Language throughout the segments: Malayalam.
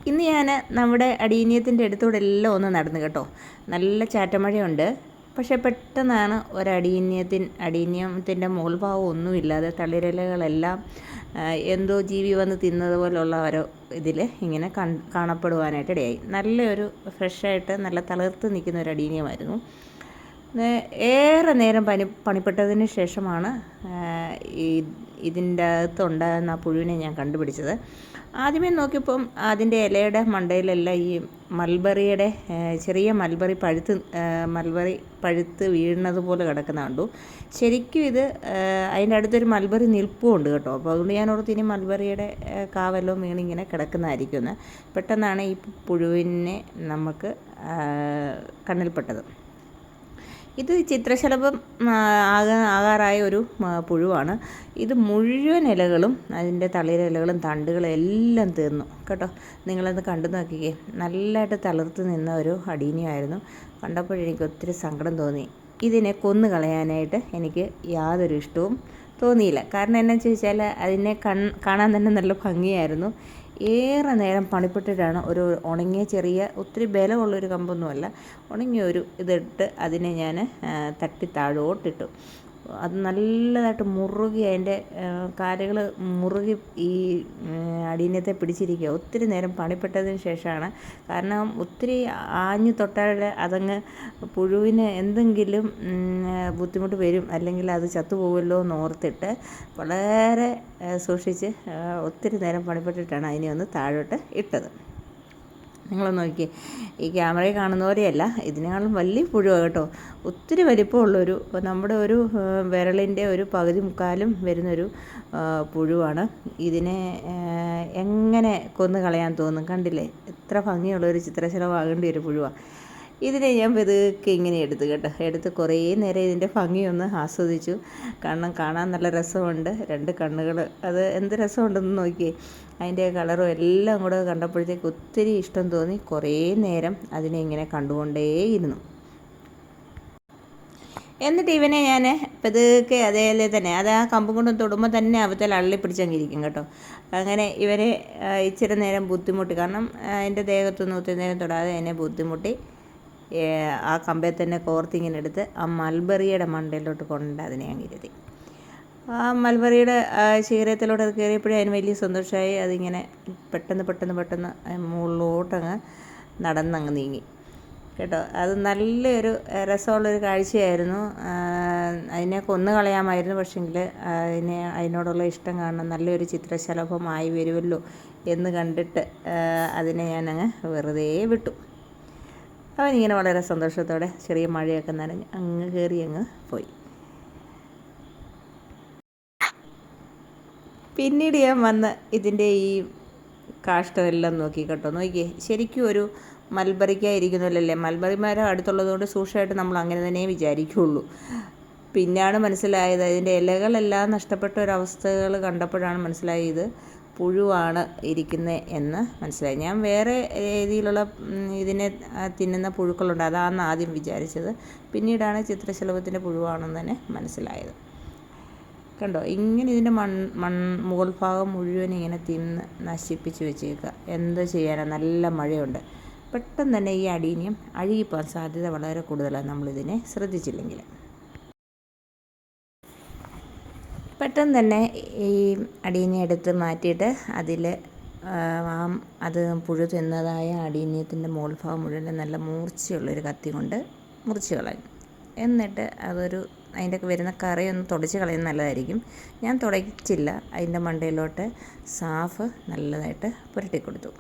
ഇന്ന് ഞാൻ നമ്മുടെ അടീനിയത്തിൻ്റെ അടുത്തൂടെ എല്ലാം ഒന്ന് നടന്നു കേട്ടോ. നല്ല ചാറ്റമഴയുണ്ട്. പക്ഷേ പെട്ടെന്നാണ് അടീനിയത്തിൻ്റെ മുകൾ ഭാഗം ഒന്നുമില്ലാതെ തളിരിലകളെല്ലാം എന്തോ ജീവി വന്ന് തിന്നതുപോലുള്ള ഓരോ ഇതിൽ ഇങ്ങനെ കാണപ്പെടുവാനായിട്ട് ഇടയായി. നല്ലൊരു ഫ്രഷായിട്ട് നല്ല തളിർത്ത് നിൽക്കുന്ന ഒരു അടീനിയമായിരുന്നു. ഏറെ നേരം പണിപ്പെട്ടതിന് ശേഷമാണ് ഇതിൻ്റെ അകത്തുണ്ടാകുന്ന ആ പുഴുവിനെ ഞാൻ കണ്ടുപിടിച്ചത്. ആദ്യമേ നോക്കിയപ്പം അതിൻ്റെ ഇലയുടെ മണ്ടയിലെല്ലാം ഈ മൽബറിയുടെ ചെറിയ മൽബറി പഴുത്ത് വീഴുന്നത് പോലെ കിടക്കുന്ന കണ്ടു. ശരിക്കും ഇത് അതിൻ്റെ അടുത്തൊരു മൽബറി നിൽപ്പുമുണ്ട് കേട്ടോ. അപ്പോൾ അതുകൊണ്ട് ഞാൻ ഓർത്ത് ഇനി മൽബറിയുടെ കാവല്ലോ വീണിങ്ങനെ കിടക്കുന്നതായിരിക്കും എന്ന്. പെട്ടെന്നാണ് ഈ പുഴുവിനെ നമുക്ക് കണ്ണിൽപ്പെട്ടത്. ഇത് ചിത്രശലഭം ആകാറായ ഒരു പുഴുവാണ്. ഇത് മുഴുവൻ ഇലകളും അതിൻ്റെ തളിരിലകളും തണ്ടുകളും എല്ലാം തീർന്നു കേട്ടോ. നിങ്ങളത് കണ്ടു നോക്കിക്കേ. നല്ലതായിട്ട് തളിർത്ത് നിന്ന ഒരു അടീനിയായിരുന്നു. കണ്ടപ്പോഴെനിക്ക് ഒത്തിരി സങ്കടം തോന്നി. ഇതിനെ കൊന്നു കളയാനായിട്ട് എനിക്ക് യാതൊരു ഇഷ്ടവും തോന്നിയില്ല. കാരണം എന്നാന്ന് ചോദിച്ചാൽ അതിനെ കാണാൻ തന്നെ നല്ല ഭംഗിയായിരുന്നു. ഏറെ നേരം പണിപ്പെട്ടിട്ടാണ് ഒരു ഉണങ്ങിയ ചെറിയ ഒത്തിരി ബലമുള്ളൊരു കമ്പൊന്നുമല്ല, ഉണങ്ങിയ ഒരു ഇതിട്ട് അതിനെ ഞാൻ തട്ടി താഴോട്ടിട്ടു. അത് നല്ലതായിട്ട് മുറുകി അതിൻ്റെ കാലുകൾ മുറുകി ഈ അടീനത്തെ പിടിച്ചിരിക്കുക. ഒത്തിരി നേരം പണിപ്പെട്ടതിന് ശേഷമാണ്. കാരണം ഒത്തിരി ആഞ്ഞു തൊട്ടാൽ അതങ്ങ് പുഴുവിന് എന്തെങ്കിലും ബുദ്ധിമുട്ട് വരും, അല്ലെങ്കിൽ അത് ചത്തുപോകുമല്ലോ എന്ന് ഓർത്തിട്ട് വളരെ സൂക്ഷിച്ച് ഒത്തിരി നേരം പണിപ്പെട്ടിട്ടാണ് അതിനെ ഒന്ന് താഴോട്ട് ഇട്ടത്. നിങ്ങളൊന്ന് നോക്കിയേ. ഈ ക്യാമറയിൽ കാണുന്ന പോലെയല്ല, ഇതിനേക്കാളും വലിയ പുഴുവാണ് കേട്ടോ. ഒത്തിരി വലിപ്പമുള്ളൊരു, നമ്മുടെ ഒരു വിരലിൻ്റെ ഒരു പകുതി മുക്കാലും വരുന്നൊരു പുഴുവാണ്. ഇതിനെ എങ്ങനെ കൊന്നു കളയാൻ തോന്നും. കണ്ടില്ലേ, എത്ര ഭംഗിയുള്ളൊരു ചിത്രശലഭമാകേണ്ട ഒരു പുഴുവാണ്. ഇതിനെ ഞാൻ പതുക്കെ ഇങ്ങനെ എടുത്ത് കുറേ നേരം ഇതിൻ്റെ ഭംഗിയൊന്ന് ആസ്വദിച്ചു. കാരണം കാണാൻ നല്ല രസമുണ്ട്. രണ്ട് കണ്ണുകൾ, അത് എന്ത് രസമുണ്ടെന്ന് നോക്കിയേ. അതിൻ്റെ കളറും എല്ലാം കൂടെ കണ്ടപ്പോഴത്തേക്ക് ഒത്തിരി ഇഷ്ടം തോന്നി. കുറേ നേരം അതിനെ ഇങ്ങനെ കണ്ടുകൊണ്ടേയിരുന്നു. എന്നിട്ട് ഇവനെ ഞാൻ പതുക്കെ അതേലെ തന്നെ അത് ആ കമ്പും കൊണ്ട് തൊടുമ്പോൾ തന്നെ അവത്തിൽ അള്ളിപ്പിടിച്ചങ്ങിരിക്കും കേട്ടോ. അങ്ങനെ ഇവരെ ഇച്ചിരി നേരം ബുദ്ധിമുട്ടി. കാരണം എൻ്റെ ദേഹത്തൊന്നും ഒത്തിരി നേരം തൊടാതെ എന്നെ ബുദ്ധിമുട്ടി ആ കമ്പയെ തന്നെ കോർത്തിങ്ങനെ എടുത്ത് ആ മൽബറിയുടെ മണ്ടയിലോട്ട് കൊണ്ട് അതിനെ അങ്ങിരുത്തി. ആ മൽബറിയുടെ ശീലത്തിലോട്ട് അത് കയറിയപ്പോഴേ അതിന് വലിയ സന്തോഷമായി. അതിങ്ങനെ പെട്ടെന്ന് മുകളിലോട്ടങ്ങ് നടന്നങ്ങ് നീങ്ങി കേട്ടോ. അത് നല്ലൊരു രസമുള്ളൊരു കാഴ്ചയായിരുന്നു. അതിനെ കൊന്നു കളയാമായിരുന്നു, പക്ഷെങ്കിൽ അതിനോടുള്ള ഇഷ്ടം കാരണം നല്ലൊരു ചിത്രശലഭമായി വരുമല്ലോ എന്ന് കണ്ടിട്ട് അതിനെ ഞാനങ്ങ് വെറുതെ വിട്ടു. അവനിങ്ങനെ വളരെ സന്തോഷത്തോടെ ചെറിയ മഴയൊക്കെ നനഞ്ഞ് അങ്ങ് പോയി. പിന്നീട് ഞാൻ വന്ന് ഇതിൻ്റെ ഈ കാഷ്ടമെല്ലാം നോക്കി കേട്ടോ. നോക്കിയേ, ശരിക്കും ഒരു മൽബറിക്കായിരിക്കുന്നല്ലേ. മൽബറിമാരെ അടുത്തുള്ളതുകൊണ്ട് സൂക്ഷിച്ചായിട്ട് നമ്മൾ അങ്ങനെ തന്നെ വിചാരിക്കുകയുള്ളൂ. പിന്നെയാണ് മനസ്സിലായത്, ഇതിൻ്റെ ഇലകളെല്ലാം നഷ്ടപ്പെട്ട ഒരവസ്ഥകൾ കണ്ടപ്പോഴാണ് മനസ്സിലായത് പുഴുവാണ് ഇരിക്കുന്നത് എന്ന് മനസ്സിലായി. ഞാൻ വേറെ രീതിയിലുള്ള ഇതിനെ തിന്നുന്ന പുഴുക്കളുണ്ട്, അതാണ് ആദ്യം വിചാരിച്ചത്. പിന്നീടാണ് ചിത്രശലഭത്തിൻ്റെ പുഴുവാണെന്ന് തന്നെ മനസ്സിലായത്. കണ്ടോ, ഇങ്ങനെ ഇതിൻ്റെ മുകൾ ഭാഗം മുഴുവൻ ഇങ്ങനെ തിന്ന് നശിപ്പിച്ച് വെച്ചേക്കുക. എന്ത് ചെയ്യാനാണ്, നല്ല മഴയുണ്ട്. പെട്ടെന്ന് തന്നെ ഈ അടീനിയം അഴുകിപ്പോകാൻ സാധ്യത വളരെ കൂടുതലാണ് നമ്മളിതിനെ ശ്രദ്ധിച്ചില്ലെങ്കിൽ. പെട്ടെന്ന് തന്നെ ഈ അടീനിയം എടുത്ത് മാറ്റിയിട്ട് അതിൽ അത് പുഴു തിന്നതായ അടീനിയത്തിൻ്റെ മുകൾ ഭാഗം മുഴുവൻ നല്ല മൂർച്ചയുള്ളൊരു കത്തി കൊണ്ട് മുറിച്ച് കളയും. എന്നിട്ട് അതിൻ്റെ വരുന്ന കറിയൊന്ന് തുടച്ച് കളയുന്നത് നല്ലതായിരിക്കും. ഞാൻ തുടച്ചില്ല. അതിൻ്റെ മണ്ടയിലോട്ട് സാഫ് നല്ലതായിട്ട് പുരട്ടിക്കൊടുത്തു.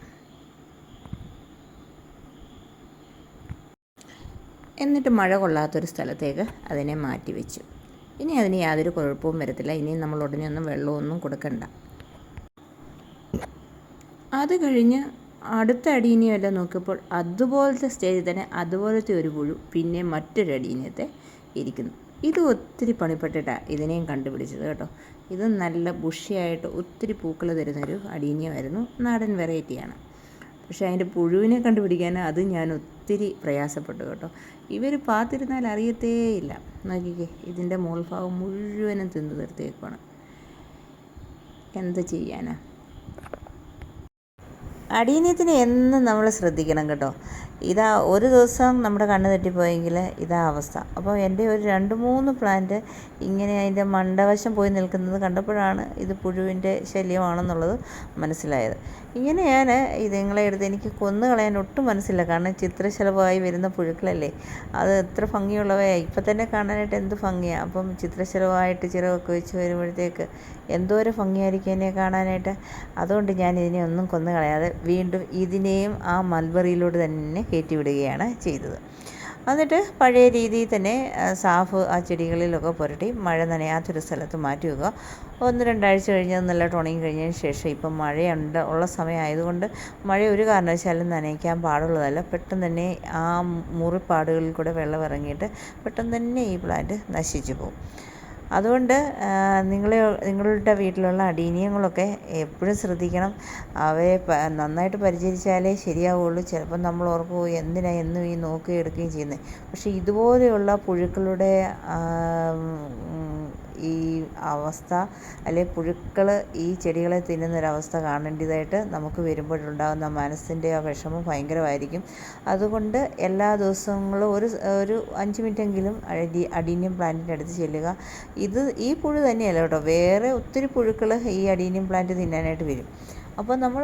എന്നിട്ട് മഴ കൊള്ളാത്തൊരു സ്ഥലത്തേക്ക് അതിനെ മാറ്റി വെച്ചു. ഇനി അതിന് യാതൊരു കുഴപ്പവും വരത്തില്ല. ഇനിയും നമ്മൾ ഉടനെ ഒന്നും വെള്ളമൊന്നും കൊടുക്കണ്ട. അത് കഴിഞ്ഞ് അടുത്ത അടീനിയമെല്ലാം നോക്കിയപ്പോൾ അതുപോലത്തെ സ്റ്റേജിൽ തന്നെ അതുപോലത്തെ ഒരു പുഴു പിന്നെ മറ്റൊരു അടീനിയത്തെ ഇരിക്കുന്നു. ഇത് ഒത്തിരി പണിപ്പെട്ടിട്ടാണ് ഇതിനെയും കണ്ടുപിടിച്ചത് കേട്ടോ. ഇത് നല്ല ബുഷിയായിട്ട് ഒത്തിരി പൂക്കൾ തരുന്നൊരു അടീനിയമായിരുന്നു. നാടൻ വെറൈറ്റിയാണ്. പക്ഷേ അതിൻ്റെ പുഴുവിനെ കണ്ടുപിടിക്കാൻ അത് ഞാൻ ഒത്തിരി പ്രയാസപ്പെട്ടു കേട്ടോ. ഇവർ പാത്തിരുന്നാൽ അറിയത്തേയില്ല. നോക്കിക്കേ, ഇതിൻ്റെ മുകൾ ഭാഗം മുഴുവനും തിന്നു തീർത്തേക്കാണ്. എന്ത് ചെയ്യാനാ. അടീനിയത്തിന് എന്നും നമ്മൾ ശ്രദ്ധിക്കണം കേട്ടോ. ഇതാ ഒരു ദിവസം നമ്മുടെ കണ്ണ് തെറ്റിപ്പോയെങ്കിൽ ഇതാ അവസ്ഥ. അപ്പോൾ എൻ്റെ ഒരു 2-3 പ്ലാന്റ് ഇങ്ങനെ അതിൻ്റെ മണ്ടവശം പോയി നിൽക്കുന്നത് കണ്ടപ്പോഴാണ് ഇത് പുഴുവിൻ്റെ ശല്യമാണെന്നുള്ളത് മനസ്സിലായത്. ഇങ്ങനെ ഞാൻ ഇതുങ്ങളെ എടുത്ത് എനിക്ക് കൊന്നു കളയാൻ ഒട്ടും മനസ്സില്ല, കാരണം ചിത്രശലഭമായി വരുന്ന പുഴുക്കളല്ലേ, അത് എത്ര ഭംഗിയുള്ളവയാണ്, ഇപ്പം തന്നെ കാണാനായിട്ട് എന്ത് ഭംഗിയാണ്. അപ്പം ചിത്രശലഭമായിട്ട് ചിറകൊക്കെ വെച്ച് വരുമ്പോഴത്തേക്ക് എന്തോരം ഭംഗിയായിരിക്കും എന്നെ കാണാനായിട്ട്. അതുകൊണ്ട് ഞാൻ ഇതിനെ ഒന്നും കൊന്നു കളയാതെ വീണ്ടും ഇതിനെയും ആ മൽബറിയിലോട്ട് തന്നെ കയറ്റി വിടുകയാണ് ചെയ്തത്. എന്നിട്ട് പഴയ രീതിയിൽ തന്നെ സാഫ് ആ ചെടികളിലൊക്കെ പുരട്ടി മഴ നനയാത്തൊരു സ്ഥലത്ത് മാറ്റി വെക്കുക. 1-2 ആഴ്ച കഴിഞ്ഞ് നല്ല ഉണങ്ങി കഴിഞ്ഞതിന് ശേഷം, ഇപ്പം ഉള്ള സമയമായതുകൊണ്ട് മഴ ഒരു കാരണവശാലും നനയ്ക്കാൻ പാടുള്ളതല്ല. പെട്ടെന്ന് തന്നെ ആ മുറിപ്പാടുകളിൽ കൂടെ വെള്ളം ഇറങ്ങിയിട്ട് പെട്ടെന്ന് തന്നെ ഈ പ്ലാന്റ് നശിച്ചു പോകും. അതുകൊണ്ട് നിങ്ങളുടെ വീട്ടിലുള്ള അടീനിയങ്ങളൊക്കെ എപ്പോഴും ശ്രദ്ധിക്കണം. അവയെ നന്നായിട്ട് പരിചരിച്ചാലേ ശരിയാവുള്ളൂ. ചിലപ്പം നമ്മൾ ഓർക്കും എന്തിനാണ് എന്നും ഈ നോക്കുകയും എടുക്കുകയും ചെയ്യുന്നത്. പക്ഷേ ഇതുപോലെയുള്ള പുഴുക്കളുടെ ഈ അവസ്ഥ, അല്ലെങ്കിൽ പുഴുക്കൾ ഈ ചെടികളെ തിന്നുന്നൊരവസ്ഥ കാണേണ്ടതായിട്ട് നമുക്ക് വരുമ്പോഴുണ്ടാകുന്ന മനസ്സിൻ്റെ ആ വിഷമം ഭയങ്കരമായിരിക്കും. അതുകൊണ്ട് എല്ലാ ദിവസങ്ങളും ഒരു 5 മിനിറ്റെങ്കിലും അഡീനിയം പ്ലാന്റിൻ്റെ അടുത്ത് ചെല്ലുക. ഈ പുഴു തന്നെയല്ല കേട്ടോ, വേറെ ഒത്തിരി പുഴുക്കൾ ഈ അഡീനിയം പ്ലാന്റ് തിന്നാനായിട്ട് വരും. അപ്പോൾ നമ്മൾ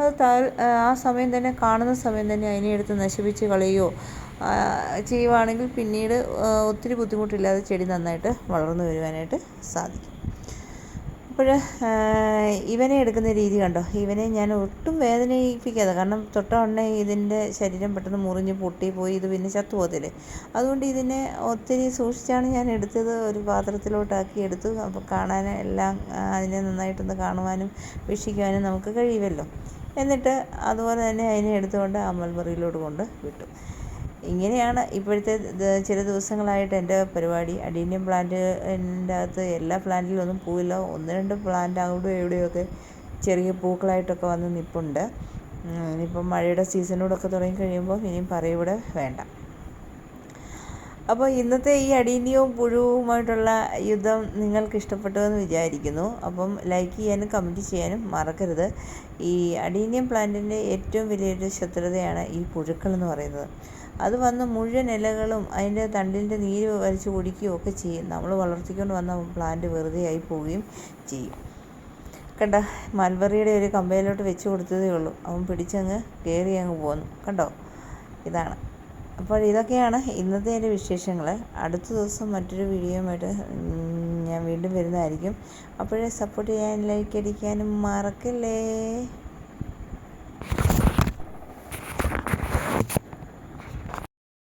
ആ സമയം തന്നെ, കാണുന്ന സമയം തന്നെ അതിനെ എടുത്ത് നശിപ്പിച്ച് കളയുകയോ ചെയ്യുവാണെങ്കിൽ പിന്നീട് ഒത്തിരി ബുദ്ധിമുട്ടില്ലാതെ ചെടി നന്നായിട്ട് വളർന്നു വരുവാനായിട്ട് സാധിക്കും. അപ്പോൾ ഇവനെ എടുക്കുന്ന രീതി കണ്ടോ, ഇവനെ ഞാൻ ഒട്ടും വേദനിപ്പിക്കാതെ, കാരണം തൊട്ട ഉടനെ ഇതിൻ്റെ ശരീരം പെട്ടെന്ന് മുറിഞ്ഞ് പൊട്ടിപ്പോയി ഇത് പിന്നെ ചത്തുപോകത്തില്ലേ. അതുകൊണ്ട് ഇതിനെ ഒത്തിരി സൂക്ഷിച്ചാണ് ഞാൻ എടുത്തത്. ഒരു പാത്രത്തിലോട്ടാക്കി എടുത്തു. അപ്പോൾ കാണാൻ എല്ലാം അതിനെ നന്നായിട്ടൊന്ന് കാണുവാനും വീക്ഷിക്കുവാനും നമുക്ക് കഴിയുമല്ലോ. എന്നിട്ട് അതുപോലെ തന്നെ അതിനെ എടുത്തുകൊണ്ട് ആ മൽബറിയിലോട്ട് കൊണ്ട് വിട്ടു. ഇങ്ങനെയാണ് ഇപ്പോഴത്തെ ചില ദിവസങ്ങളായിട്ട് എൻ്റെ പരിപാടി. അഡീനിയം പ്ലാന്റിൻ്റെ അകത്ത് എല്ലാ പ്ലാന്റിലൊന്നും പൂവില്ല, 1-2 പ്ലാന്റ് അവിടെ എവിടെയൊക്കെ ചെറിയ പൂക്കളായിട്ടൊക്കെ വന്ന് നിൽപ്പുണ്ട്. ഇനിയിപ്പം മഴയുടെ സീസണോടൊക്കെ തുടങ്ങി കഴിയുമ്പോൾ ഇനിയും പറയൂടെ വേണ്ട. അപ്പോൾ ഇന്നത്തെ ഈ അടീനിയവും പുഴുവുമായിട്ടുള്ള യുദ്ധം നിങ്ങൾക്ക് ഇഷ്ടപ്പെട്ടു എന്ന് വിചാരിക്കുന്നു. അപ്പം ലൈക്ക് ചെയ്യാനും കമൻറ്റ് ചെയ്യാനും മറക്കരുത്. ഈ അഡീനിയം പ്ലാന്റിൻ്റെ ഏറ്റവും വലിയൊരു ശത്രുതയാണ് ഈ പുഴുക്കളെന്ന് പറയുന്നത്. അത് വന്ന് മുഴുവൻ ഇലകളും അതിൻ്റെ തണ്ടിൻ്റെ നീര് വലിച്ചു കുടിക്കുകയും ഒക്കെ ചെയ്യും. നമ്മൾ വളർത്തിക്കൊണ്ട് വന്ന പ്ലാന്റ് വെറുതെ ആയി പോവുകയും ചെയ്യും. കണ്ടോ, മൽബറിയുടെ ഒരു കമ്പയിലോട്ട് വെച്ച് കൊടുത്തതേ ഉള്ളൂ, അവൻ പിടിച്ചങ്ങ് കയറി അങ്ങ് പോന്നു. കണ്ടോ, ഇതാണ്. അപ്പോൾ ഇതൊക്കെയാണ് ഇന്നത്തെ എൻ്റെ വിശേഷങ്ങൾ. അടുത്ത ദിവസം മറ്റൊരു വീഡിയോയുമായിട്ട് ഞാൻ വീണ്ടും വരുന്നതായിരിക്കും. അപ്പോഴേ സപ്പോർട്ട് ചെയ്യാൻ, ലൈക്ക് അടിക്കാനും മറക്കല്ലേ.